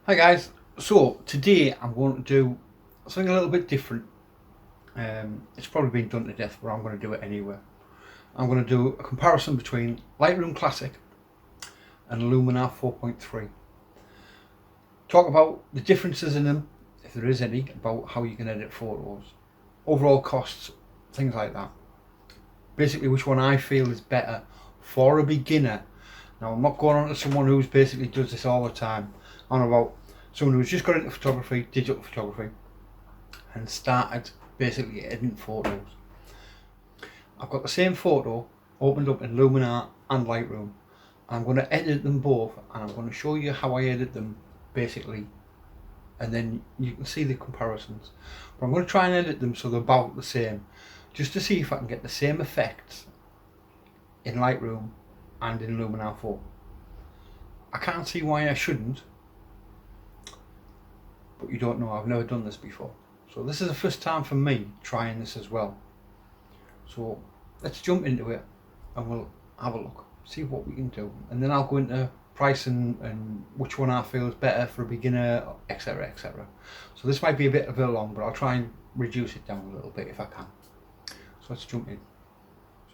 Hi guys, so today I'm going to do something a little bit different. It's probably been done to death, but I'm going to do it anyway. I'm going to do a comparison between Lightroom Classic and Luminar 4.3. Talk about the differences in them, if there is any, about how you can edit photos, overall costs, things like that. Basically which one I feel is better for a beginner. Now I'm not going on to someone who's basically does this all the time. I'm about someone who's just got into photography, digital photography, and started basically editing photos. I've got the same photo opened up in Luminar and Lightroom. I'm going to edit them both and I'm going to show you how I edit them basically, and then you can see the comparisons. But I'm going to try and edit them so they're about the same, just to see if I can get the same effects in Lightroom and in Luminar 4. I can't see why I shouldn't, but you don't know, I've never done this before. So this is the first time for me trying this as well. So let's jump into it and we'll have a look, see what we can do, and then I'll go into price and which one I feel is better for a beginner, etc, etc. So this might be a bit of a long, but I'll try and reduce it down a little bit if I can. So let's jump in.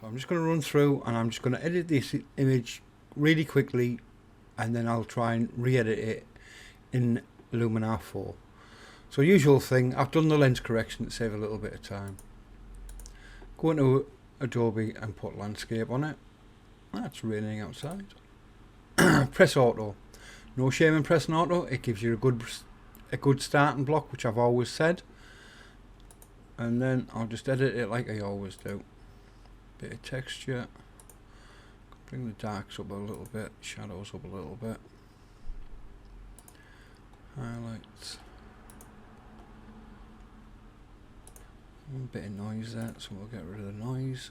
So I'm just going to run through and I'm just going to edit this image really quickly, and then I'll try and re-edit it in Luminar 4. So usual thing, I've done the lens correction to save a little bit of time. Go into Adobe and put landscape on it. That's raining outside. Press auto. No shame in pressing auto, it gives you a good starting block, which I've always said. And then I'll just edit it like I always do. Bit of texture. Bring the darks up a little bit, shadows up a little bit. Highlights. A bit of noise there, so we'll get rid of the noise.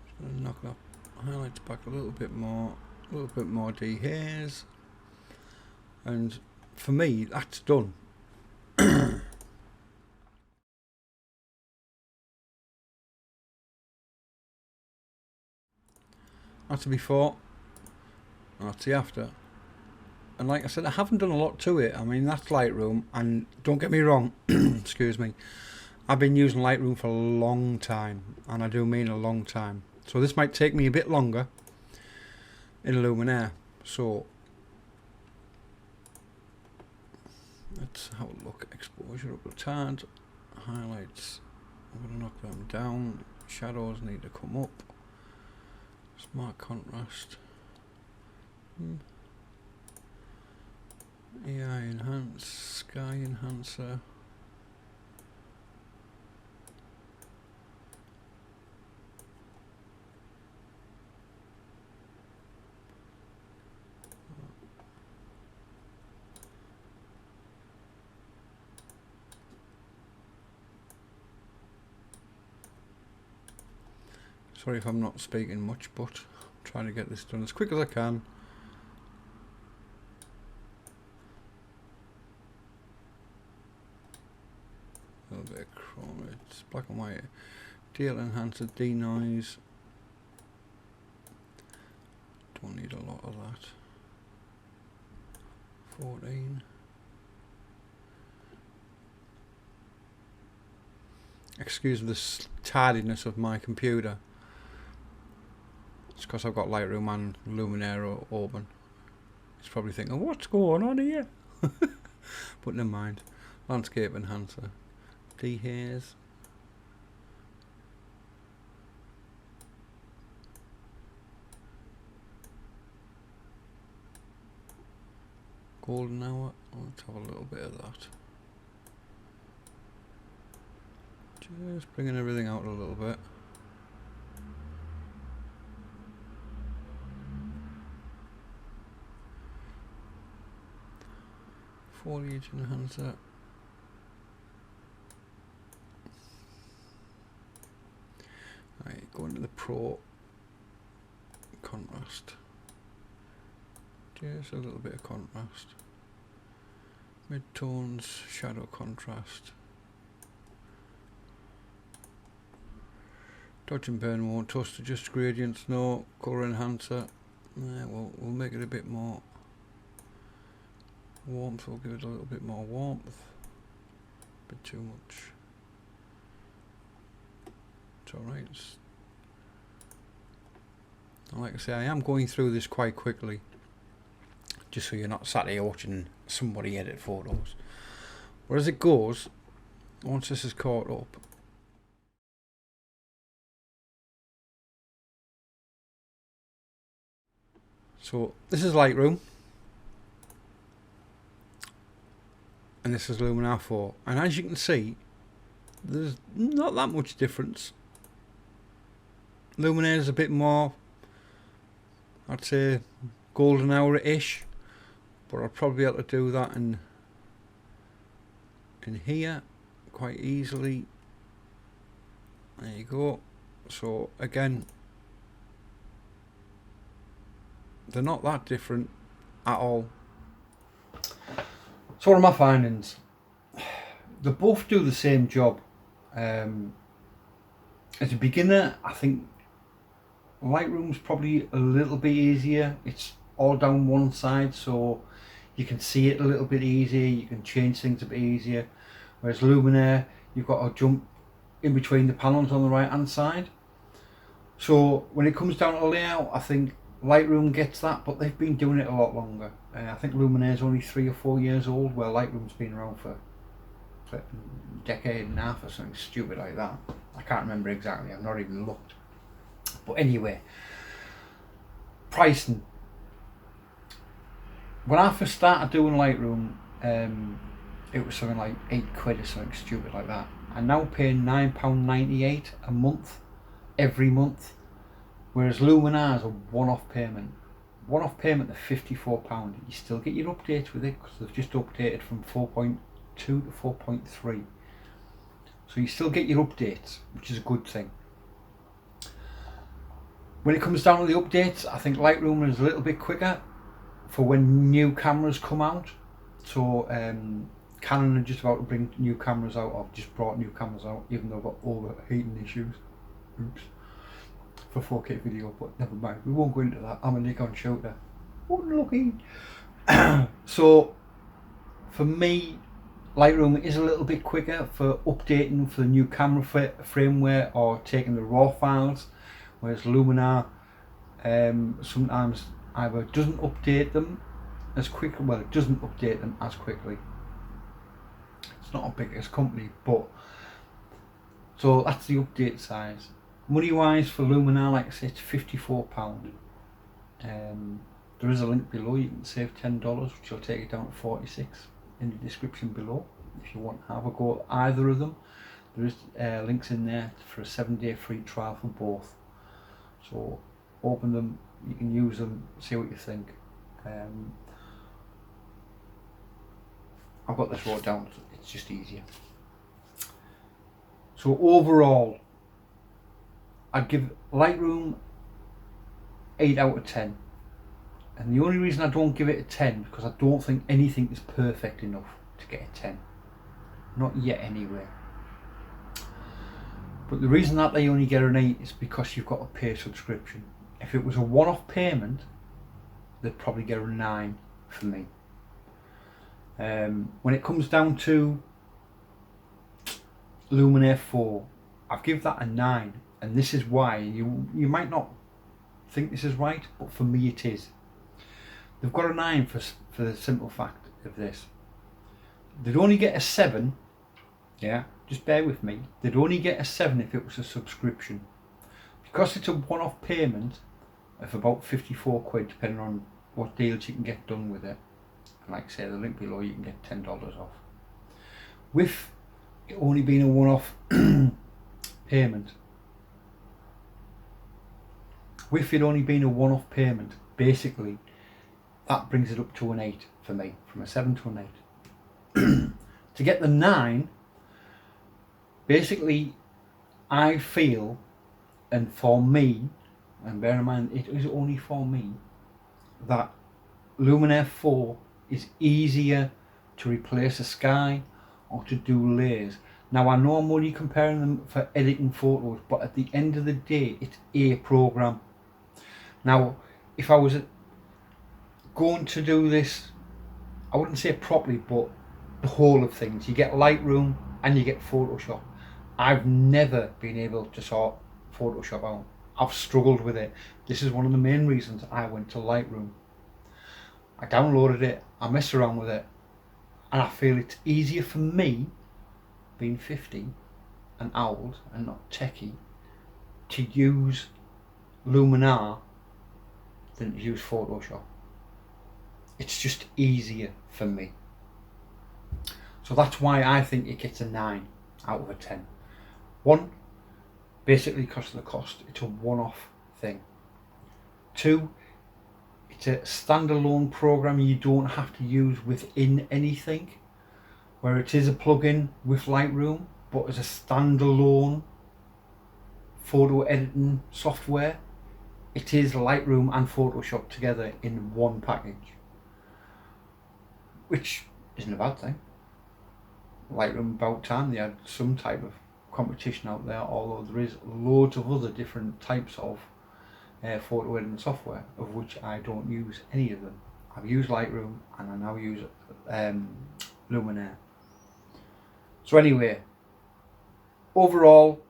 Just going to knock that highlights back a little bit more dehaze, and for me that's done. That's the before, that's the after. And like I said, I haven't done a lot to it. I mean, that's Lightroom, and don't get me wrong, excuse me, I've been using Lightroom for a long time, and I do mean a long time. So this might take me a bit longer in Luminar. So let's have a look. Exposure up a tad, highlights, I'm going to knock them down, shadows need to come up. Smart contrast. AI enhance, sky enhancer. Sorry if I'm not speaking much, but I'm trying to get this done as quick as I can. A little bit of chroma, it's black and white. DL enhancer, denoise. Don't need a lot of that. 14. Excuse the tardiness of my computer. It's because I've got Lightroom and Luminar open. It's probably thinking, what's going on here? But never mind. Landscape enhancer. Dehaze. Golden hour. Let's have a little bit of that. Just bringing everything out a little bit. Foliage enhancer. Right, go into the Pro contrast. Just a little bit of contrast. Mid-tones, shadow contrast. Dodge and burn won't toast, adjust gradients, no. Colour enhancer, yeah, we'll make it a bit more warmth, we'll give it a little bit more warmth. A bit too much. It's alright. Like I say, I am going through this quite quickly, just so you're not sat here watching somebody edit photos. But as it goes, once this is caught up, so this is Lightroom, and this is Luminar 4, and as you can see, there's not that much difference. Luminar is a bit more, I'd say, golden hour-ish, but I'll probably be able to do that in here quite easily. There you go. So again, they're not that different at all. So what are my findings? They both do the same job. As a beginner, I think Lightroom's probably a little bit easier. It's all down one side, so you can see it a little bit easier, you can change things a bit easier. Whereas Luminar, you've got to jump in between the panels on the right hand side. So when it comes down to layout, I think Lightroom gets that, but they've been doing it a lot longer. I think Luminar is only 3 or 4 years old, where Lightroom's been around for a decade and a half or something stupid like that. I can't remember exactly, I've not even looked. But anyway, pricing. When I first started doing Lightroom, it was something like £8 or something stupid like that. I'm now paying £9.98 a month, every month, whereas Luminar is a one-off payment. One-off payment of £54. You still get your updates with it, because they've just updated from 4.2 to 4.3. So you still get your updates, which is a good thing. When it comes down to the updates, I think Lightroom is a little bit quicker for when new cameras come out. So Canon are just about to bring new cameras out, or just brought new cameras out, even though I've got overheating issues. Oops. For 4K video, but never mind, we won't go into that. I'm a Nikon shooter. Unlucky. So for me, Lightroom is a little bit quicker for updating for the new camera firmware or taking the raw files, whereas Luminar sometimes either doesn't update them as quickly, well, it doesn't update them as quickly. It's not a biggest company, but so that's the update size. Money wise for Luminar, like I said, it's £54. There is a link below, you can save $10, which will take it down to 46 in the description below if you want to have a go at either of them. There is links in there for a 7-day free trial for both, so open them, you can use them, see what you think. I've got this wrote down, it's just easier. So overall, I'd give Lightroom 8 out of 10. And the only reason I don't give it a 10 is because I don't think anything is perfect enough to get a 10. Not yet anyway. But the reason that they only get an 8 is because you've got to pay a subscription. If it was a one-off payment, they'd probably get a 9 for me. When it comes down to Luminar 4, I've given that a 9. And this is why. You might not think this is right, but for me it is. They've got a 9 for the simple fact of this. They'd only get a 7, yeah, just bear with me, they'd only get a 7 if it was a subscription. Because it's a one-off payment of about £54, depending on what deals you can get done with it. And like I say, the link below, you can get $10 off. With it only being a one-off payment, with it only being a one-off payment, basically that brings it up to an 8 for me, from a 7 to an 8. To get the 9, basically I feel, and for me, and bear in mind it is only for me, that Luminar 4 is easier to replace a sky or to do layers. Now I know I'm only comparing them for editing photos, but at the end of the day it's a program. Now if I was going to do this, I wouldn't say properly, but the whole of things, you get Lightroom and you get Photoshop. I've never been able to sort Photoshop out. I've struggled with it. This is one of the main reasons I went to Lightroom. I downloaded it, I messed around with it, and I feel it's easier for me, being 50 and old and not techie, to use Luminar than to use Photoshop. It's just easier for me. So that's why I think it gets a 9 out of a 10. One, basically because of the cost. It's a one-off thing. Two, it's a standalone program you don't have to use within anything, where it is a plugin with Lightroom, but as a standalone photo editing software, it is Lightroom and Photoshop together in one package, which isn't a bad thing. Lightroom, about time they had some type of competition out there, although there is loads of other different types of photo editing software, of which I don't use any of them. I've used Lightroom and I now use Luminar. So anyway, overall,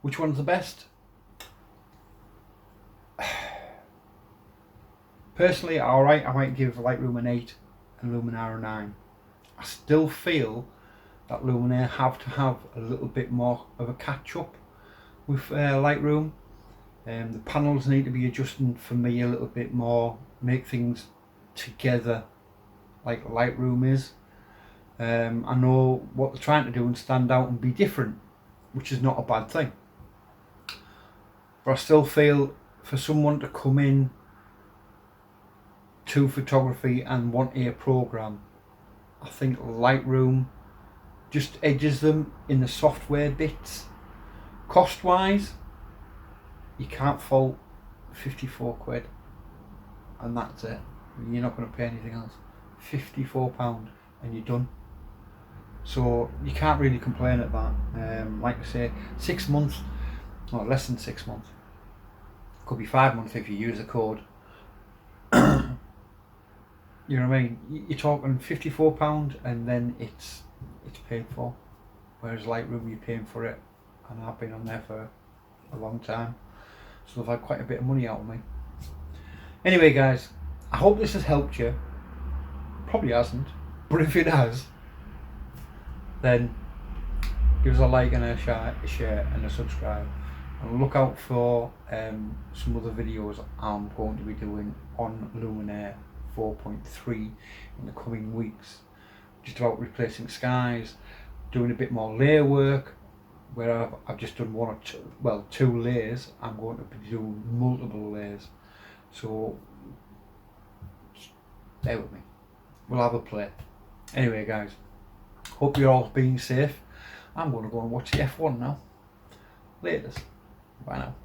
which one's the best? Personally, alright, I might give Lightroom an 8 and Luminar a 9. I still feel that Luminar have to have a little bit more of a catch up with Lightroom. The panels need to be adjusting for me a little bit more, make things together like Lightroom is. I know what they're trying to do and stand out and be different, which is not a bad thing. But I still feel for someone to come in to photography and want a program, I think Lightroom just edges them in the software bits. Cost wise, you can't fault 54 quid and that's it. You're not going to pay anything else. £54 and you're done. So you can't really complain at that. Like I say, 6 months, or less than 6 months, could be 5 months if you use a code. You know what I mean? You're talking £54 and then it's paid for. Whereas Lightroom, you're paying for it, and I've been on there for a long time, so they've had quite a bit of money out of me. Anyway guys, I hope this has helped you. Probably hasn't, but if it has, then give us a like and a share and a subscribe, and look out for some other videos I'm going to be doing on Luminar 4.3 in the coming weeks, just about replacing skies, doing a bit more layer work, where I've just done one or two, well, 2 layers. I'm going to be doing multiple layers, so bear with me, we'll have a play. Anyway guys, hope you're all being safe. I'm going to go and watch the F1 now. Laters. Bye now.